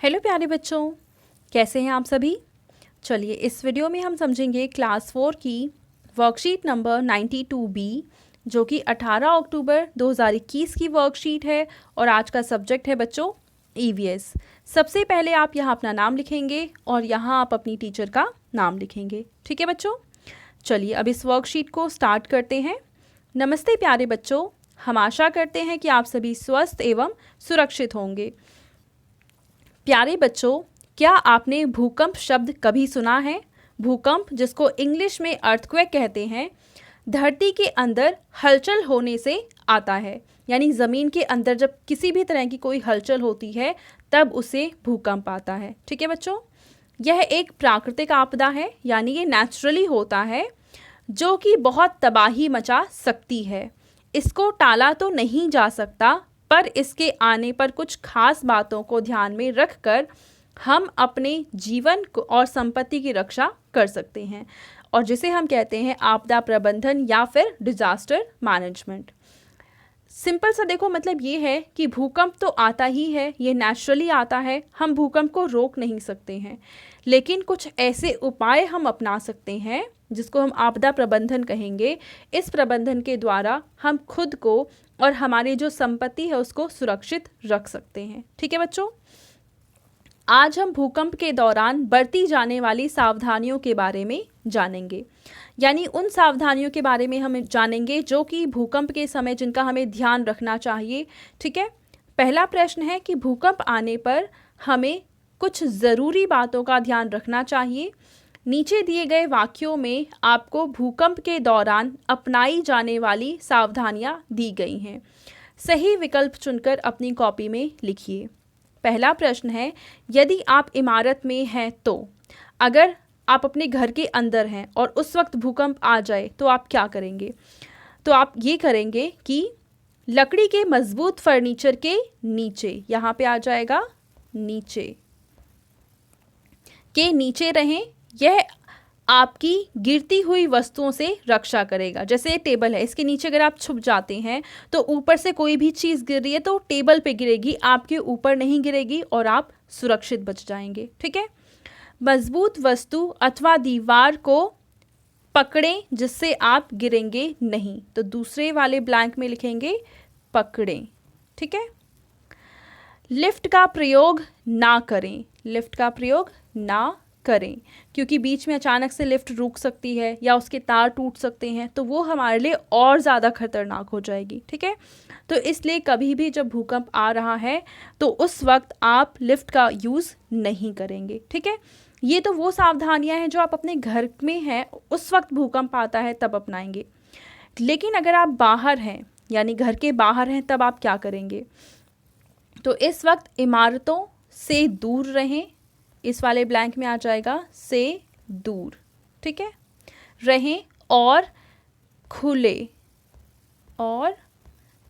Hello प्यारे बच्चों, कैसे हैं आप सभी। चलिए इस वीडियो में हम समझेंगे क्लास 4 की वर्कशीट नंबर 92B जो कि 18 अक्टूबर 2021 की वर्कशीट है और आज का सब्जेक्ट है बच्चों ईवीएस। सबसे पहले आप यहाँ अपना नाम लिखेंगे और यहाँ आप अपनी टीचर का नाम लिखेंगे। ठीक है बच्चों, चलिए अब इस वर्कशीट को स्टार्ट करते हैं। नमस्ते प्यारे बच्चों, हम आशा करते हैं कि आप सभी स्वस्थ एवं सुरक्षित होंगे। प्यारे बच्चों, क्या आपने भूकंप शब्द कभी सुना है? भूकंप, जिसको इंग्लिश में अर्थक्वेक कहते हैं, धरती के अंदर हलचल होने से आता है। यानी ज़मीन के अंदर जब किसी भी तरह की कोई हलचल होती है तब उसे भूकंप आता है। ठीक है बच्चों, यह एक प्राकृतिक आपदा है, यानी ये नेचुरली होता है जो कि बहुत तबाही मचा सकती है। इसको टाला तो नहीं जा सकता, पर इसके आने पर कुछ खास बातों को ध्यान में रखकर हम अपने जीवन और संपत्ति की रक्षा कर सकते हैं, और जिसे हम कहते हैं आपदा प्रबंधन या फिर डिजास्टर मैनेजमेंट। सिंपल सा देखो, मतलब ये है कि भूकंप तो आता ही है, ये नेचुरली आता है, हम भूकंप को रोक नहीं सकते हैं, लेकिन कुछ ऐसे उपाय हम अपना सकते हैं जिसको हम आपदा प्रबंधन कहेंगे। इस प्रबंधन के द्वारा हम खुद को और हमारी जो संपत्ति है उसको सुरक्षित रख सकते हैं। ठीक है बच्चों, आज हम भूकंप के दौरान बरती जाने वाली सावधानियों के बारे में जानेंगे, यानी उन सावधानियों के बारे में हम जानेंगे जो कि भूकंप के समय जिनका हमें ध्यान रखना चाहिए। ठीक है, पहला प्रश्न है कि भूकंप आने पर हमें कुछ ज़रूरी बातों का ध्यान रखना चाहिए। नीचे दिए गए वाक्यों में आपको भूकंप के दौरान अपनाई जाने वाली सावधानियां दी गई हैं। सही विकल्प चुनकर अपनी कॉपी में लिखिए। पहला प्रश्न है, यदि आप इमारत में हैं तो अगर आप अपने घर के अंदर हैं और उस वक्त भूकंप आ जाए तो आप क्या करेंगे? तो आप ये करेंगे कि लकड़ी के मजबूत फर्नीचर के नीचे, यहाँ पे आ जाएगा नीचे के नीचे रहें। यह आपकी गिरती हुई वस्तुओं से रक्षा करेगा। जैसे टेबल है, इसके नीचे अगर आप छुप जाते हैं तो ऊपर से कोई भी चीज़ गिर रही है तो टेबल पे गिरेगी, आपके ऊपर नहीं गिरेगी और आप सुरक्षित बच जाएंगे। ठीक है, मजबूत वस्तु अथवा दीवार को पकड़ें जिससे आप गिरेंगे नहीं, तो दूसरे वाले ब्लैंक में लिखेंगे पकड़ें। ठीक है, लिफ्ट का प्रयोग ना करें, लिफ्ट का प्रयोग ना करें, क्योंकि बीच में अचानक से लिफ्ट रुक सकती है या उसके तार टूट सकते हैं, तो वो हमारे लिए और ज़्यादा खतरनाक हो जाएगी। ठीक है, तो इसलिए कभी भी जब भूकंप आ रहा है तो उस वक्त आप लिफ्ट का यूज़ नहीं करेंगे। ठीक है, ये तो वो सावधानियां हैं जो आप अपने घर में हैं, उस वक्त भूकंप आता है तब अपनाएंगे। लेकिन अगर आप बाहर हैं, यानी घर के बाहर हैं, तब आप क्या करेंगे? तो इस वक्त इमारतों से दूर रहें, इस वाले ब्लैंक में आ जाएगा से दूर। ठीक है, रहें और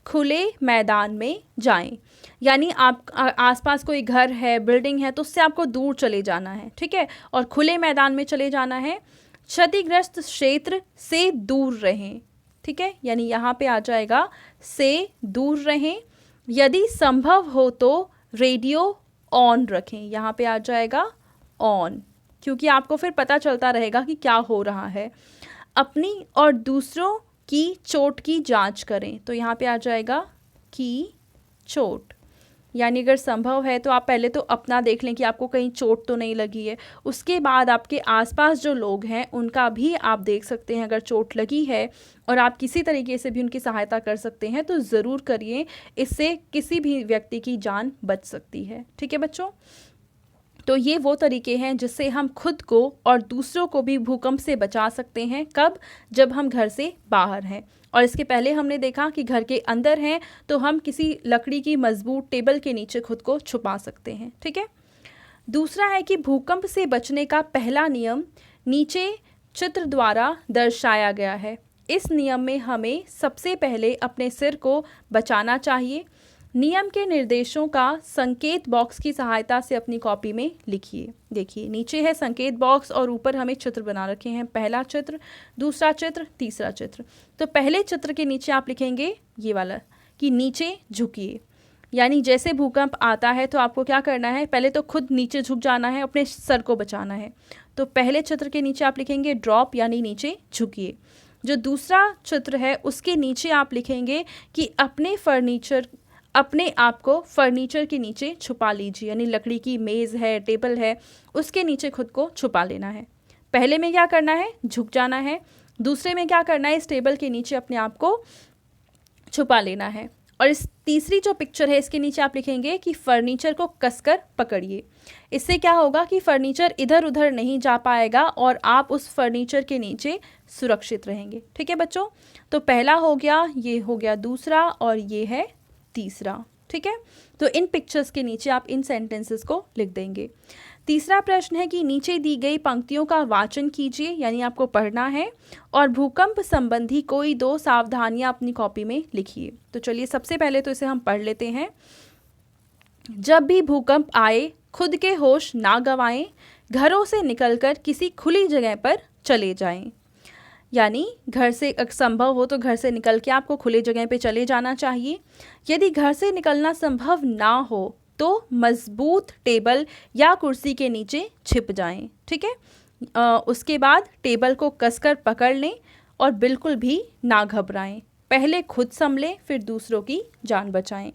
खुले मैदान में जाएं, यानी आप आसपास कोई घर है, बिल्डिंग है, तो उससे आपको दूर चले जाना है। ठीक है, और खुले मैदान में चले जाना है। क्षतिग्रस्त क्षेत्र से दूर रहें। ठीक है, यानी यहाँ पे आ जाएगा से दूर रहें। यदि संभव हो तो रेडियो ऑन रखें, यहाँ पे आ जाएगा ऑन, क्योंकि आपको फिर पता चलता रहेगा कि क्या हो रहा है। अपनी और दूसरों की चोट की जांच करें, तो यहाँ पे आ जाएगा की चोट, यानी अगर संभव है तो आप पहले तो अपना देख लें कि आपको कहीं चोट तो नहीं लगी है, उसके बाद आपके आसपास जो लोग हैं उनका भी आप देख सकते हैं। अगर चोट लगी है और आप किसी तरीके से भी उनकी सहायता कर सकते हैं तो ज़रूर करिए, इससे किसी भी व्यक्ति की जान बच सकती है। ठीक है बच्चों, तो ये वो तरीके हैं जिससे हम खुद को और दूसरों को भी भूकंप से बचा सकते हैं। कब? जब हम घर से बाहर हैं। और इसके पहले हमने देखा कि घर के अंदर हैं तो हम किसी लकड़ी की मजबूत टेबल के नीचे खुद को छुपा सकते हैं। ठीक है, दूसरा है कि भूकंप से बचने का पहला नियम नीचे चित्र द्वारा दर्शाया गया है। इस नियम में हमें सबसे पहले अपने सिर को बचाना चाहिए। नियम के निर्देशों का संकेत बॉक्स की सहायता से अपनी कॉपी में लिखिए। देखिए नीचे है संकेत बॉक्स और ऊपर हमें चित्र बना रखे हैं, पहला चित्र, दूसरा चित्र, तीसरा चित्र। तो पहले चित्र के नीचे आप लिखेंगे ये वाला कि नीचे झुकिए। यानी जैसे भूकंप आता है तो आपको क्या करना है, पहले तो खुद नीचे झुक जाना है, अपने सर को बचाना है। तो पहले चित्र के नीचे आप लिखेंगे ड्रॉप यानी नीचे झुकिए। जो दूसरा चित्र है उसके नीचे आप लिखेंगे कि अपने आप को फर्नीचर के नीचे छुपा लीजिए, यानी लकड़ी की मेज़ है, टेबल है, उसके नीचे खुद को छुपा लेना है। पहले में क्या करना है, झुक जाना है। दूसरे में क्या करना है, इस टेबल के नीचे अपने आप को छुपा लेना है। और इस तीसरी जो पिक्चर है इसके नीचे आप लिखेंगे कि फर्नीचर को कसकर पकड़िए। इससे क्या होगा कि फर्नीचर इधर उधर नहीं जा पाएगा और आप उस फर्नीचर के नीचे सुरक्षित रहेंगे। ठीक है बच्चों, तो पहला हो गया, ये हो गया दूसरा, और ये है तीसरा। ठीक है, तो इन पिक्चर्स के नीचे आप इन सेंटेंसेस को लिख देंगे। तीसरा प्रश्न है कि नीचे दी गई पंक्तियों का वाचन कीजिए, यानी आपको पढ़ना है, और भूकंप संबंधी कोई 2 सावधानियां अपनी कॉपी में लिखिए। तो चलिए सबसे पहले तो इसे हम पढ़ लेते हैं। जब भी भूकंप आए खुद के होश ना गंवाएं, घरों से निकलकर किसी खुली जगह पर चले जाएं। यानी घर से अगर संभव हो तो घर से निकल के आपको खुले जगह पे चले जाना चाहिए। यदि घर से निकलना संभव ना हो तो मजबूत टेबल या कुर्सी के नीचे छिप जाएं। ठीक है, उसके बाद टेबल को कसकर पकड़ लें और बिल्कुल भी ना घबराएं। पहले खुद संभलें फिर दूसरों की जान बचाएं।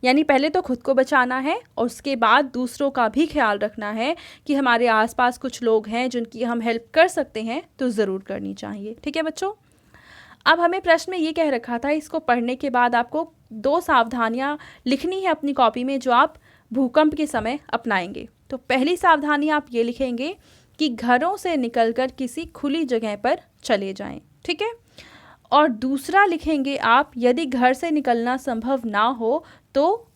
यानी पहले तो खुद को बचाना है और उसके बाद दूसरों का भी ख्याल रखना है कि हमारे आसपास कुछ लोग हैं जिनकी हम हेल्प कर सकते हैं तो ज़रूर करनी चाहिए। ठीक है बच्चों, अब हमें प्रश्न में ये कह रखा था इसको पढ़ने के बाद आपको 2 सावधानियां लिखनी है अपनी कॉपी में जो आप भूकंप के समय अपनाएंगे। तो पहली सावधानी आप ये लिखेंगे कि घरों से निकलकर किसी खुली जगह पर चले जाएं। ठीक है, और दूसरा लिखेंगे आप यदि घर से निकलना संभव ना हो तो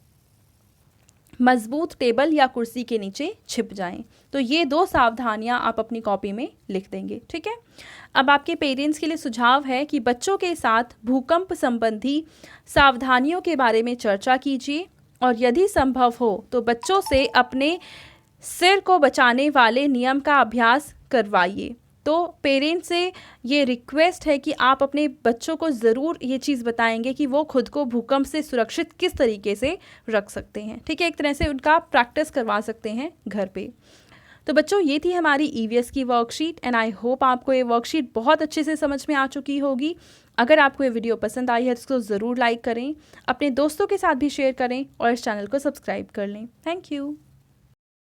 मजबूत टेबल या कुर्सी के नीचे छिप जाएं। तो ये 2 सावधानियां आप अपनी कॉपी में लिख देंगे। ठीक है, अब आपके पेरेंट्स के लिए सुझाव है कि बच्चों के साथ भूकंप संबंधी सावधानियों के बारे में चर्चा कीजिए और यदि संभव हो तो बच्चों से अपने सिर को बचाने वाले नियम का अभ्यास करवाइए। तो पेरेंट्स से ये रिक्वेस्ट है कि आप अपने बच्चों को ज़रूर ये चीज़ बताएंगे कि वो खुद को भूकंप से सुरक्षित किस तरीके से रख सकते हैं। ठीक है, एक तरह से उनका प्रैक्टिस करवा सकते हैं घर पे। तो बच्चों ये थी हमारी ईवीएस की वर्कशीट एंड आई होप आपको ये वर्कशीट बहुत अच्छे से समझ में आ चुकी होगी। अगर आपको ये वीडियो पसंद आई है तो इसको ज़रूर लाइक करें, अपने दोस्तों के साथ भी शेयर करें और इस चैनल को सब्सक्राइब कर लें। Thank you.